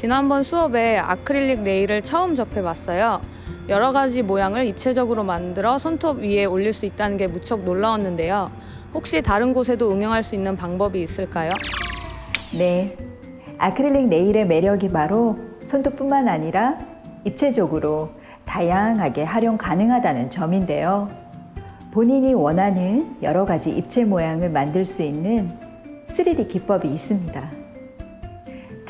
지난번 수업에 아크릴릭 네일을 처음 접해봤어요. 여러 가지 모양을 입체적으로 만들어 손톱 위에 올릴 수 있다는 게 무척 놀라웠는데요. 혹시 다른 곳에도 응용할 수 있는 방법이 있을까요? 네, 아크릴릭 네일의 매력이 바로 손톱뿐만 아니라 입체적으로 다양하게 활용 가능하다는 점인데요. 본인이 원하는 여러 가지 입체 모양을 만들 수 있는 3D 기법이 있습니다.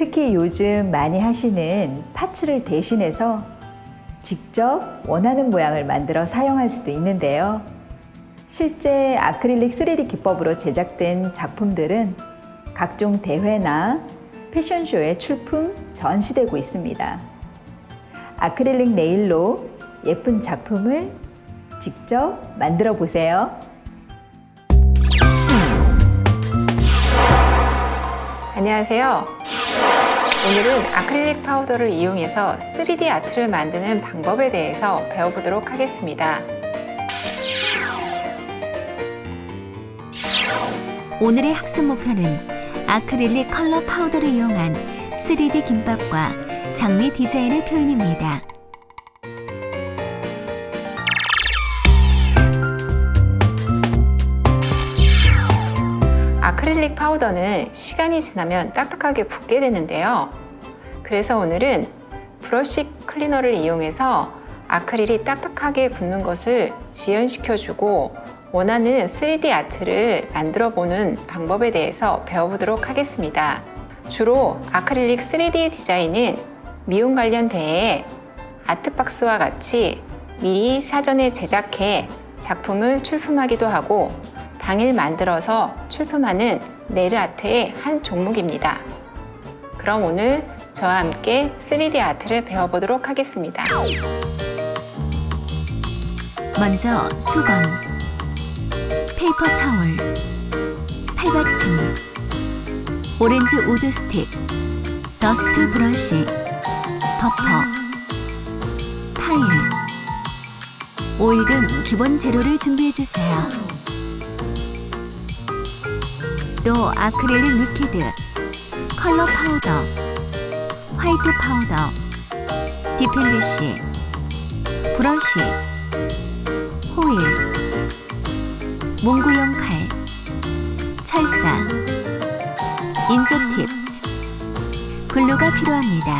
특히 요즘 많이 하시는 파츠를 대신해서 직접 원하는 모양을 만들어 사용할 수도 있는데요. 실제 아크릴릭 3D 기법으로 제작된 작품들은 각종 대회나 패션쇼에 출품, 전시되고 있습니다. 아크릴릭 네일로 예쁜 작품을 직접 만들어 보세요. 안녕하세요. 오늘은 아크릴릭 파우더를 이용해서 3D 아트를 만드는 방법에 대해서 배워보도록 하겠습니다. 오늘의 학습 목표는 아크릴릭 컬러 파우더를 이용한 3D 김밥과 장미 디자인의 표현입니다. 아크릴릭 파우더는 시간이 지나면 딱딱하게 굳게 되는데요. 그래서 오늘은 브러쉬 클리너를 이용해서 아크릴이 딱딱하게 굳는 것을 지연시켜주고 원하는 3D 아트를 만들어 보는 방법에 대해서 배워보도록 하겠습니다. 주로 아크릴릭 3D 디자인은 미용 관련 대회에 아트박스와 같이 미리 사전에 제작해 작품을 출품하기도 하고 당일 만들어서 출품하는 네일 아트의 한 종목입니다. 그럼 오늘 저와 함께 3D 아트를 배워보도록 하겠습니다. 먼저 수건, 페이퍼 타월, 팔받침, 오렌지 우드 스틱, 더스트 브러쉬, 버퍼, 타일, 오일 등 기본 재료를 준비해주세요. 또 아크릴릭 리퀴드, 컬러 파우더, 화이트 파우더, 디펜디쉬, 브러쉬, 호일, 문구용 칼, 찰사, 인조팁, 글루가 필요합니다.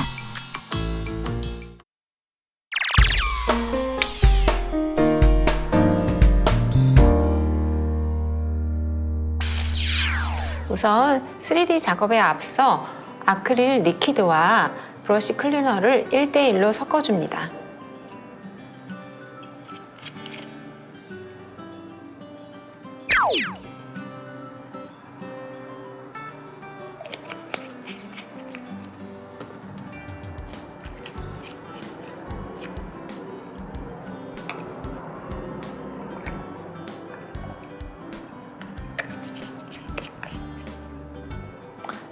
우선 3D 작업에 앞서 아크릴 리퀴드와 브러쉬 클리너를 1대1로 섞어줍니다.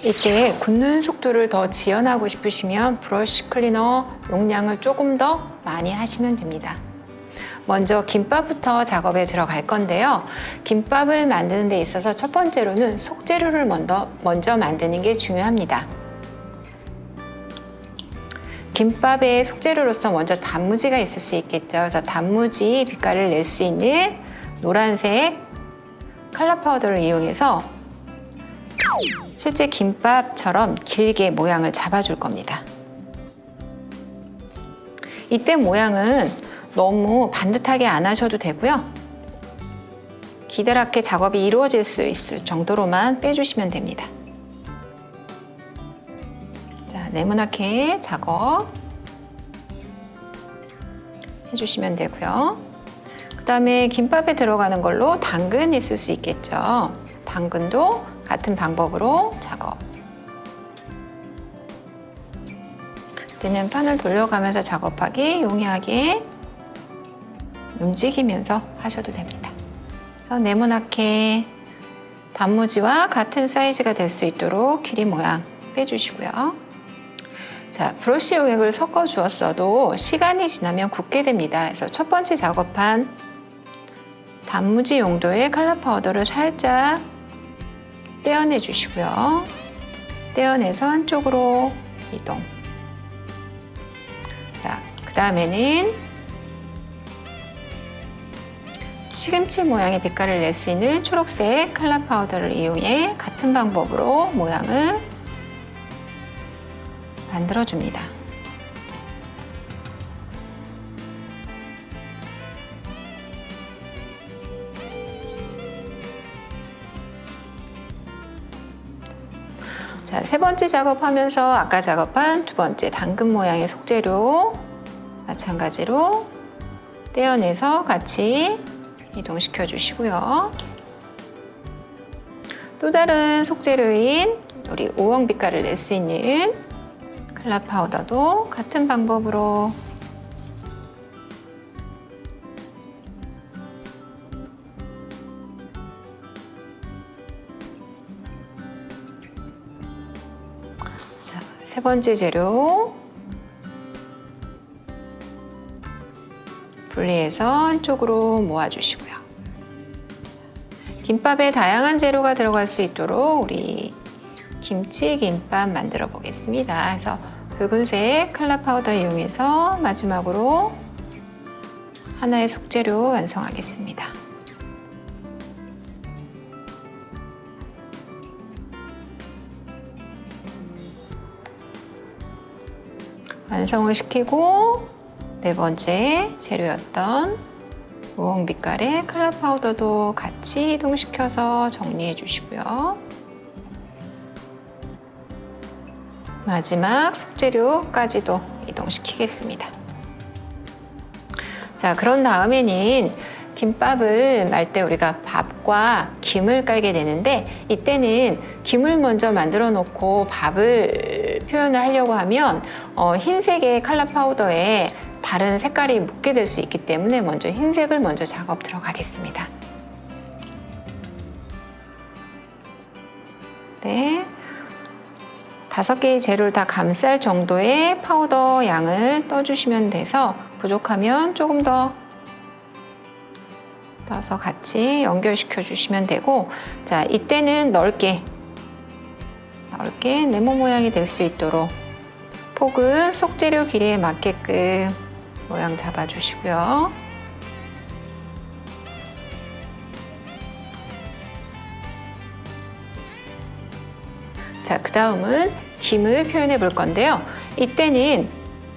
이때 굳는 속도를 더 지연하고 싶으시면 브러쉬 클리너 용량을 조금 더 많이 하시면 됩니다. 먼저 김밥부터 작업에 들어갈 건데요. 김밥을 만드는 데 있어서 첫 번째로는 속재료를 먼저 만드는 게 중요합니다. 김밥의 속재료로서 먼저 단무지가 있을 수 있겠죠. 그래서 단무지 빛깔을 낼 수 있는 노란색 컬러 파우더를 이용해서 실제 김밥처럼 길게 모양을 잡아줄 겁니다. 이때 모양은 너무 반듯하게 안 하셔도 되고요. 기다랗게 작업이 이루어질 수 있을 정도로만 빼주시면 됩니다. 자, 네모나게 작업 해주시면 되고요. 그 다음에 김밥에 들어가는 걸로 당근 있을 수 있겠죠. 당근도 같은 방법으로 작업. 이때는 판을 돌려가면서 작업하기 용이하게 움직이면서 하셔도 됩니다. 그래서 네모나게 단무지와 같은 사이즈가 될 수 있도록 길이 모양 빼주시고요. 자, 브러쉬 용액을 섞어 주었어도 시간이 지나면 굳게 됩니다. 그래서 첫 번째 작업한 단무지 용도의 컬러 파우더를 살짝 떼어내 주시고요. 떼어내서 한쪽으로 이동. 자, 그 다음에는 시금치 모양의 빛깔을 낼 수 있는 초록색 컬러 파우더를 이용해 같은 방법으로 모양을 만들어줍니다. 자, 세 번째 작업하면서 아까 작업한 두 번째 당근 모양의 속재료 마찬가지로 떼어내서 같이 이동시켜 주시고요. 또 다른 속재료인 우리 우엉 빛깔을 낼 수 있는 컬러 파우더도 같은 방법으로 자, 세 번째 재료 분리해서 한쪽으로 모아주시고요. 김밥에 다양한 재료가 들어갈 수 있도록 우리 김치김밥 만들어 보겠습니다. 그래서 붉은색 컬러 파우더 이용해서 마지막으로 하나의 속재료 완성하겠습니다. 완성을 시키고 네 번째 재료였던 우엉 빛깔의 컬러 파우더도 같이 이동시켜서 정리해 주시고요. 마지막 속재료까지도 이동시키겠습니다. 자, 그런 다음에는 김밥을 말 때 우리가 밥과 김을 깔게 되는데 이때는 김을 먼저 만들어 놓고 밥을 표현을 하려고 하면 흰색의 컬러 파우더에 다른 색깔이 묻게 될 수 있기 때문에 먼저 흰색을 먼저 작업 들어가겠습니다. 네, 5개의 재료를 다 감쌀 정도의 파우더 양을 떠주시면 돼서 부족하면 조금 더 떠서 같이 연결시켜 주시면 되고, 자, 이때는 넓게 네모 모양이 될 수 있도록 폭을 속재료 길이에 맞게끔 모양 잡아 주시고요. 자, 그 다음은 김을 표현해 볼 건데요. 이때는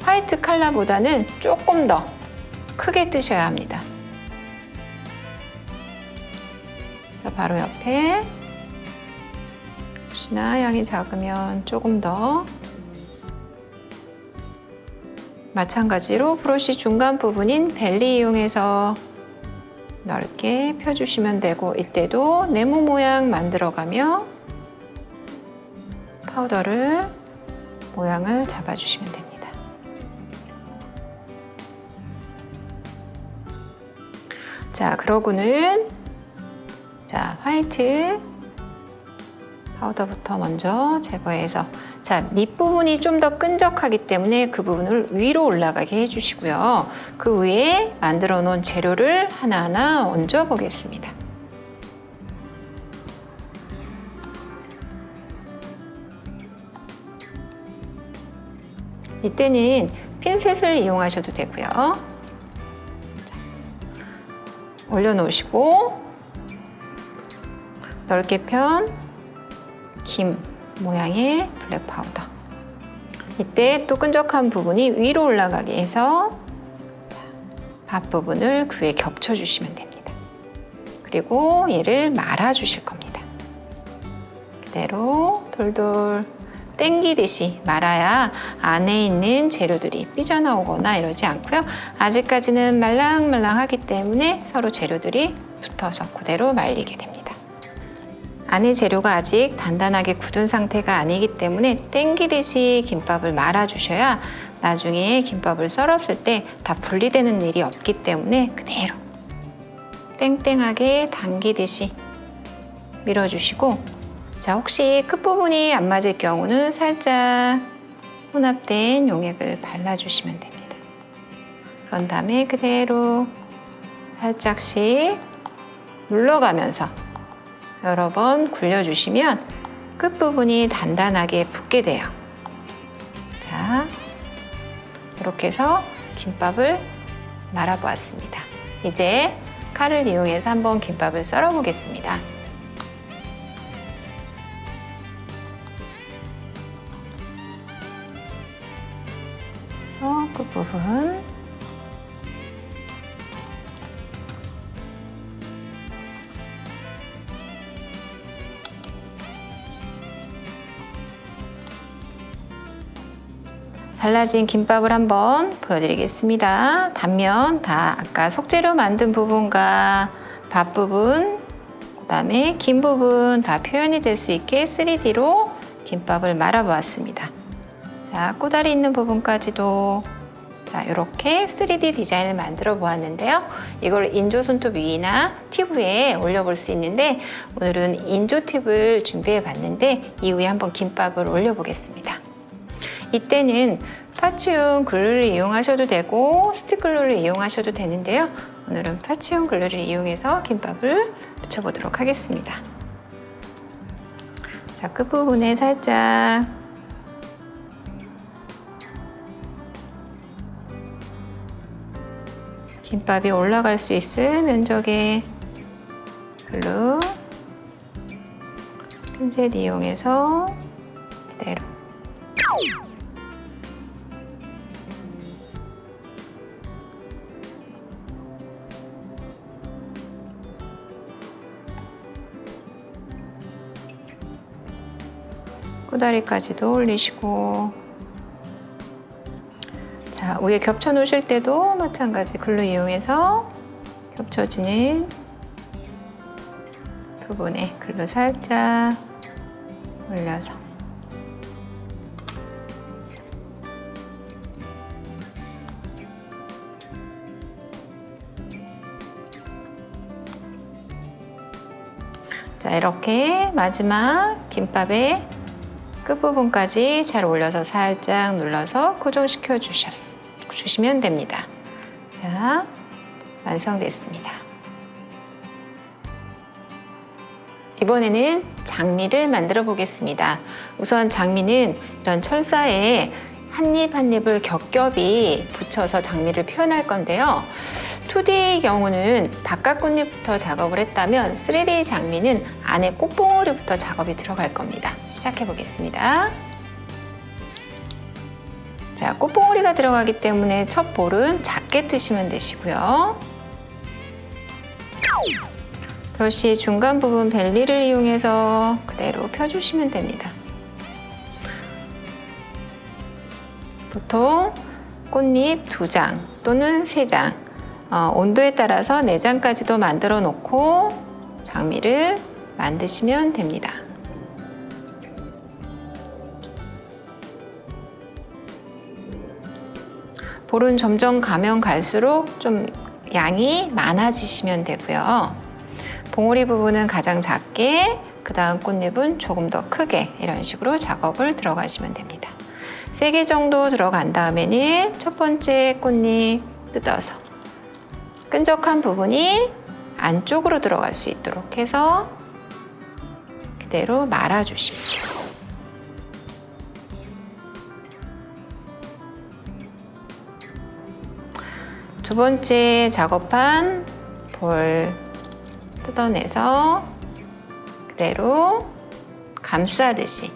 화이트 컬러보다는 조금 더 크게 뜨셔야 합니다. 그래서 바로 옆에 혹시나 양이 작으면 조금 더, 마찬가지로 브러쉬 중간 부분인 벨리 이용해서 넓게 펴주시면 되고, 이때도 네모 모양 만들어가며 파우더를 모양을 잡아주시면 됩니다. 자, 그러고는 화이트 파우더부터 먼저 제거해서, 자, 밑부분이 좀 더 끈적하기 때문에 그 부분을 위로 올라가게 해주시고요. 그 위에 만들어 놓은 재료를 하나하나 얹어 보겠습니다. 이때는 핀셋을 이용하셔도 되고요. 자, 올려놓으시고 넓게 편 김 모양의 블랙 파우더, 이때 또 끈적한 부분이 위로 올라가게 해서 밥 부분을 그 위에 겹쳐 주시면 됩니다. 그리고 얘를 말아 주실 겁니다. 그대로 돌돌 땡기듯이 말아야 안에 있는 재료들이 삐져나오거나 이러지 않고요. 아직까지는 말랑말랑하기 때문에 서로 재료들이 붙어서 그대로 말리게 됩니다. 안에 재료가 아직 단단하게 굳은 상태가 아니기 때문에 땡기듯이 김밥을 말아 주셔야 나중에 김밥을 썰었을 때 다 분리되는 일이 없기 때문에 그대로 땡땡하게 당기듯이 밀어주시고, 자, 혹시 끝부분이 안 맞을 경우는 살짝 혼합된 용액을 발라주시면 됩니다. 그런 다음에 그대로 살짝씩 눌러가면서 여러 번 굴려주시면 끝부분이 단단하게 붙게 돼요. 자, 이렇게 해서 김밥을 말아보았습니다. 이제 칼을 이용해서 한번 김밥을 썰어 보겠습니다. 끝부분 잘라진 김밥을 한번 보여드리겠습니다. 단면 다 아까 속재료 만든 부분과 밥 부분, 그 다음에 긴 부분 다 표현이 될 수 있게 3D로 김밥을 말아보았습니다. 자, 꼬다리 있는 부분까지도 자, 이렇게 3D 디자인을 만들어 보았는데요. 이걸 인조 손톱 위나 팁 위에 올려볼 수 있는데 오늘은 인조 팁을 준비해 봤는데 이후에 한번 김밥을 올려보겠습니다. 이때는 파츠용 글루를 이용하셔도 되고 스틱글루를 이용하셔도 되는데요. 오늘은 파츠용 글루를 이용해서 김밥을 붙여보도록 하겠습니다. 자, 끝부분에 살짝 김밥이 올라갈 수 있을 면적의 글루 핀셋 이용해서 그대로 꼬다리까지도 올리시고 자, 위에 겹쳐 놓으실 때도 마찬가지 글루 이용해서 겹쳐지는 부분에 글루 살짝 올려서 자, 이렇게 마지막 김밥에 끝부분까지 잘 올려서 살짝 눌러서 고정시켜 주시면 됩니다. 자, 완성됐습니다. 이번에는 장미를 만들어 보겠습니다. 우선 장미는 이런 철사에 한 입 한 입을 겹겹이 붙여서 장미를 표현할 건데요. 2D의 경우는 바깥 꽃잎부터 작업을 했다면 3D 장미는 안에 꽃봉오리부터 작업이 들어갈 겁니다. 시작해 보겠습니다. 자, 꽃봉오리가 들어가기 때문에 첫 볼은 작게 뜨시면 되시고요. 브러쉬 중간 부분 벨리를 이용해서 그대로 펴주시면 됩니다. 보통 꽃잎 2장 또는 3장 온도에 따라서 4장까지도 만들어 놓고 장미를 만드시면 됩니다. 볼은 점점 가면 갈수록 좀 양이 많아지시면 되고요. 봉오리 부분은 가장 작게, 그 다음 꽃잎은 조금 더 크게 이런 식으로 작업을 들어가시면 됩니다. 3개 정도 들어간 다음에는 첫 번째 꽃잎 뜯어서 끈적한 부분이 안쪽으로 들어갈 수 있도록 해서 그대로 말아주십니다. 두 번째 작업한 볼 뜯어내서 그대로 감싸듯이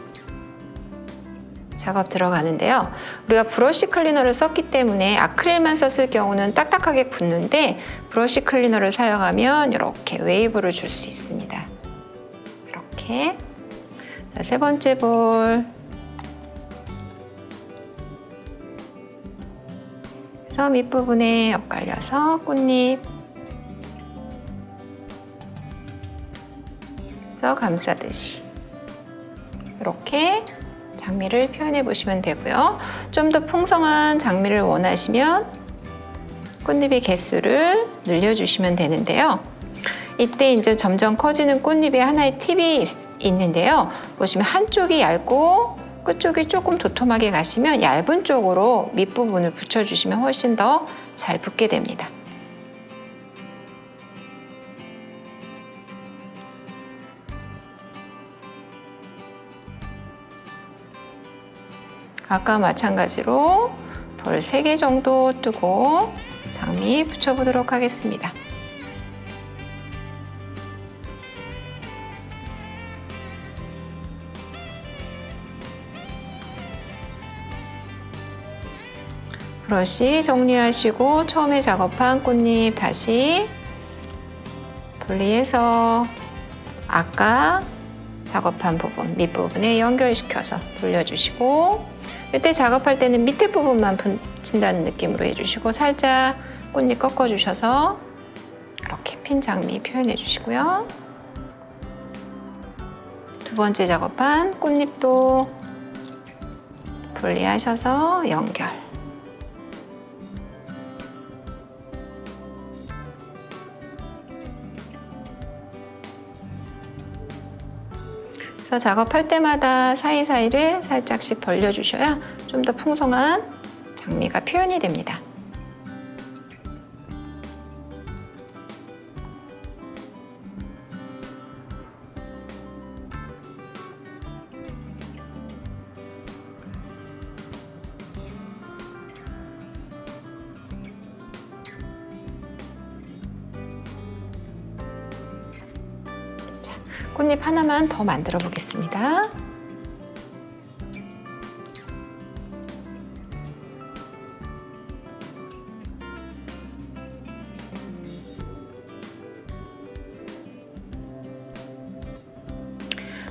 작업 들어가는데요. 우리가 브러쉬 클리너를 썼기 때문에 아크릴만 썼을 경우는 딱딱하게 굳는데 브러쉬 클리너를 사용하면 이렇게 웨이브를 줄 수 있습니다. 이렇게. 자, 세 번째 볼. 그래서 밑부분에 엇갈려서 꽃잎 감싸듯이 이렇게 장미를 표현해 보시면 되고요. 좀 더 풍성한 장미를 원하시면 꽃잎의 개수를 늘려주시면 되는데요. 이때 이제 점점 커지는 꽃잎에 하나의 팁이 있는데요. 보시면 한쪽이 얇고 끝쪽이 조금 도톰하게 가시면 얇은 쪽으로 밑부분을 붙여주시면 훨씬 더 잘 붙게 됩니다. 아까 마찬가지로 볼 3개 정도 뜨고 장미 붙여보도록 하겠습니다. 브러쉬 정리하시고 처음에 작업한 꽃잎 다시 분리해서 아까 작업한 부분 밑부분에 연결시켜서 돌려주시고, 이때 작업할 때는 밑에 부분만 붙인다는 느낌으로 해주시고 살짝 꽃잎 꺾어주셔서 이렇게 핀 장미 표현해 주시고요. 두 번째 작업한 꽃잎도 분리하셔서 연결. 그래서 작업할 때마다 사이사이를 살짝씩 벌려주셔야 좀 더 풍성한 장미가 표현이 됩니다. 꽃잎 하나만 더 만들어 보겠습니다.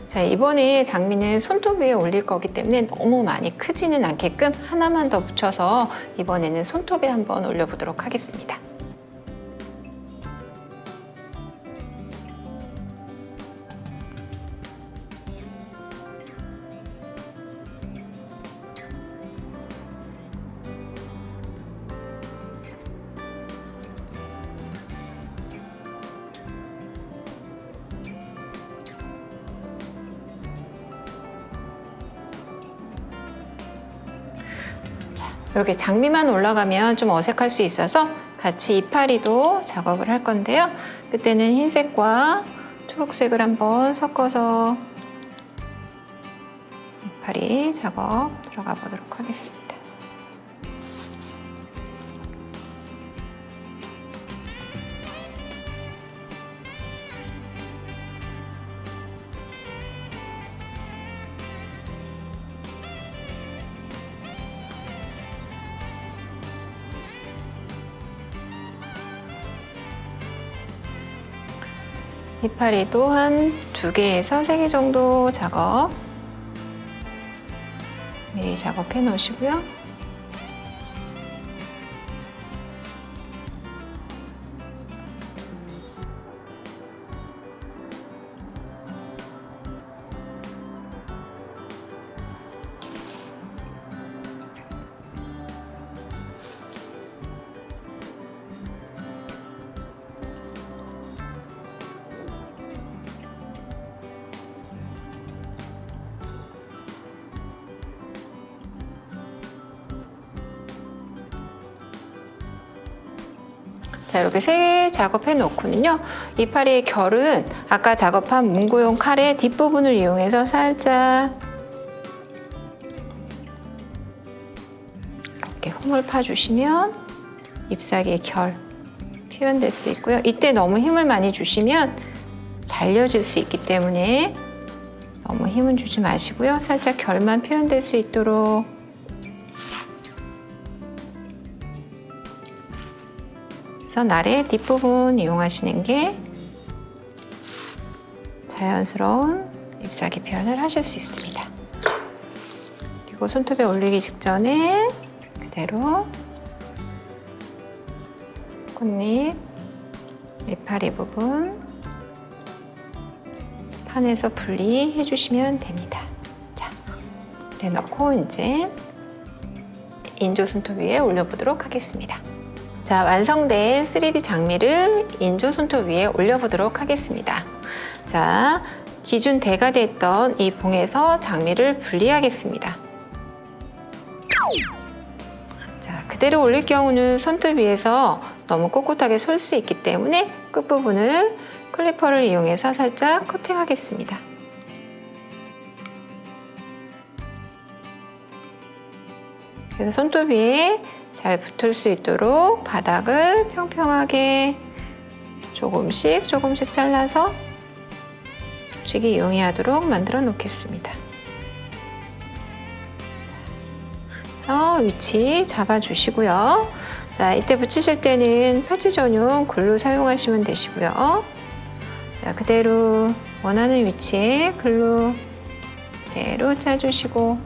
자, 이번에 장미는 손톱 위에 올릴 거기 때문에 너무 많이 크지는 않게끔 하나만 더 붙여서 이번에는 손톱에 한번 올려보도록 하겠습니다. 이렇게 장미만 올라가면 좀 어색할 수 있어서 같이 이파리도 작업을 할 건데요. 그때는 흰색과 초록색을 한번 섞어서 이파리 작업 들어가 보도록 하겠습니다. 이파리도 한 2개에서 3개 정도 작업 미리 작업해 놓으시고요. 자, 이렇게 3개 작업해 놓고는요, 이파리의 결은 아까 작업한 문구용 칼의 뒷부분을 이용해서 살짝 이렇게 홈을 파주시면 잎사귀의 결 표현될 수 있고요. 이때 너무 힘을 많이 주시면 잘려질 수 있기 때문에 너무 힘은 주지 마시고요. 살짝 결만 표현될 수 있도록 그래서 날의 뒷부분 이용하시는 게 자연스러운 잎사귀 표현을 하실 수 있습니다. 그리고 손톱에 올리기 직전에 그대로 꽃잎, 이파리 부분 판에서 분리해 주시면 됩니다. 자, 이렇게 넣고 이제 인조 손톱 위에 올려보도록 하겠습니다. 자, 완성된 3D 장미를 인조 손톱 위에 올려보도록 하겠습니다. 자, 기존 대가 됐던 이 봉에서 장미를 분리하겠습니다. 자, 그대로 올릴 경우는 손톱 위에서 너무 꼿꼿하게 설 수 있기 때문에 끝부분을 클리퍼를 이용해서 살짝 커팅하겠습니다. 그래서 손톱 위에 잘 붙을 수 있도록 바닥을 평평하게 조금씩 잘라서 붙이기 용이하도록 만들어 놓겠습니다. 위치 잡아주시고요. 자, 이때 붙이실 때는 팔찌 전용 글루 사용하시면 되시고요. 자, 그대로 원하는 위치에 글루 그대로 짜주시고,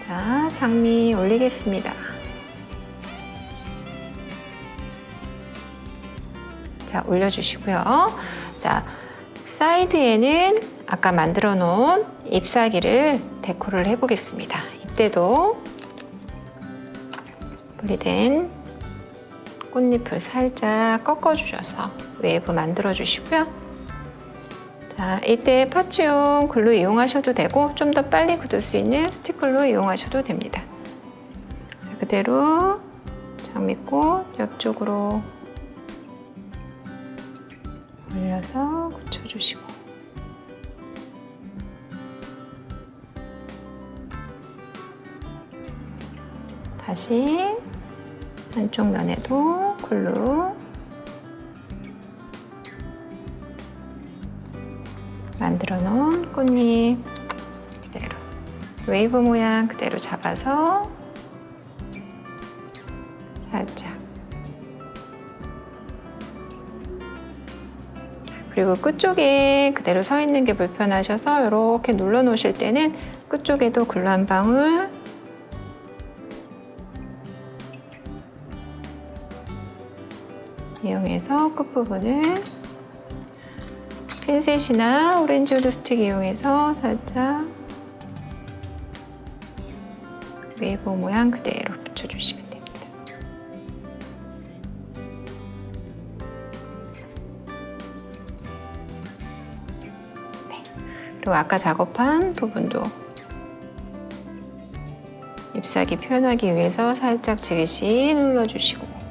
자, 장미 올리겠습니다. 자, 올려주시고요. 자, 사이드에는 아까 만들어 놓은 잎사귀를 데코를 해보겠습니다. 이때도 분리된 꽃잎을 살짝 꺾어주셔서 웨이브 만들어 주시고요. 자, 이때 파츠용 글루 이용하셔도 되고 좀 더 빨리 굳을 수 있는 스티글로 이용하셔도 됩니다. 자, 그대로 장미꽃 옆쪽으로 올려서 굳혀주시고, 다시 한쪽 면에도 글루 만들어 놓은 꽃잎 그대로 웨이브 모양 그대로 잡아서 살짝, 그리고 끝쪽에 그대로 서 있는 게 불편하셔서 이렇게 눌러 놓으실 때는 끝쪽에도 글루 한 방울 이용해서 끝부분을 핀셋이나 오렌지 우드 스틱 이용해서 살짝 웨이브 모양 그대로 붙여주시면 됩니다. 네. 그리고 아까 작업한 부분도 잎사귀 표현하기 위해서 살짝 지그시 눌러주시고,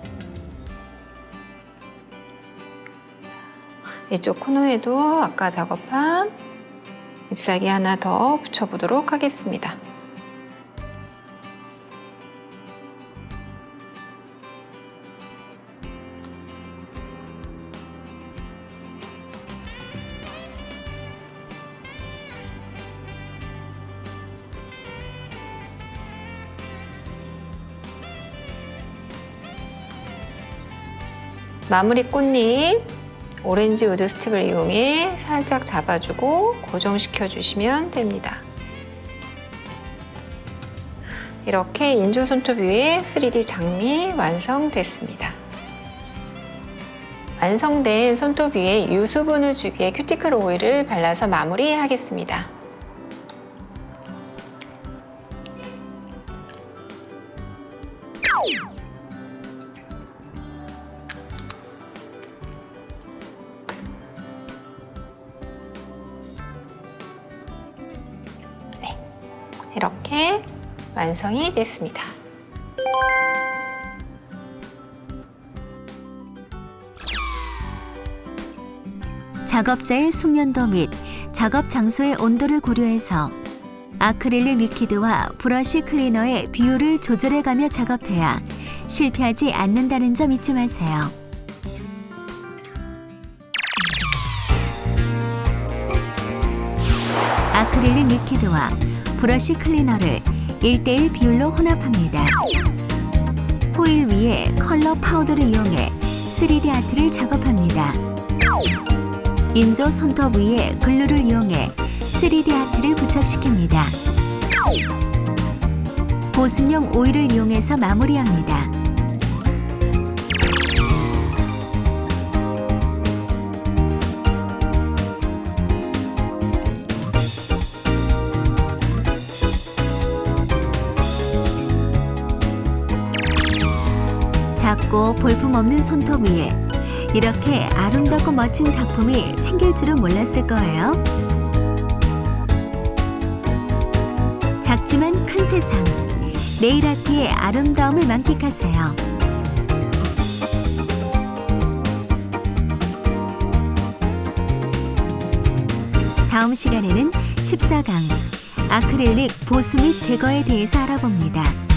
이쪽 코너에도 아까 작업한 잎사귀 하나 더 붙여보도록 하겠습니다. 마무리 꽃잎 오렌지 우드 스틱을 이용해 살짝 잡아주고 고정시켜 주시면 됩니다. 이렇게 인조 손톱 위에 3D 장미 완성됐습니다. 완성된 손톱 위에 유수분을 주기 위해 큐티클 오일을 발라서 마무리하겠습니다. 이렇게 완성이 됐습니다. 작업자의 숙련도 및 작업 장소의 온도를 고려해서 아크릴릭 리퀴드와 브러쉬 클리너의 비율을 조절해가며 작업해야 실패하지 않는다는 점 잊지 마세요. 아크릴릭 리퀴드와 브러쉬 클리너를 1:1 비율로 혼합합니다. 호일 위에 컬러 파우더를 이용해 3D 아트를 작업합니다. 인조 손톱 위에 글루를 이용해 3D 아트를 부착시킵니다. 보습용 오일을 이용해서 마무리합니다. 작고 볼품없는 손톱 위에 이렇게 아름답고 멋진 작품이 생길 줄은 몰랐을 거예요. 작지만 큰 세상, 네일 아트의 아름다움을 만끽하세요. 다음 시간에는 14강 아크릴릭 보수 및 제거에 대해서 알아봅니다.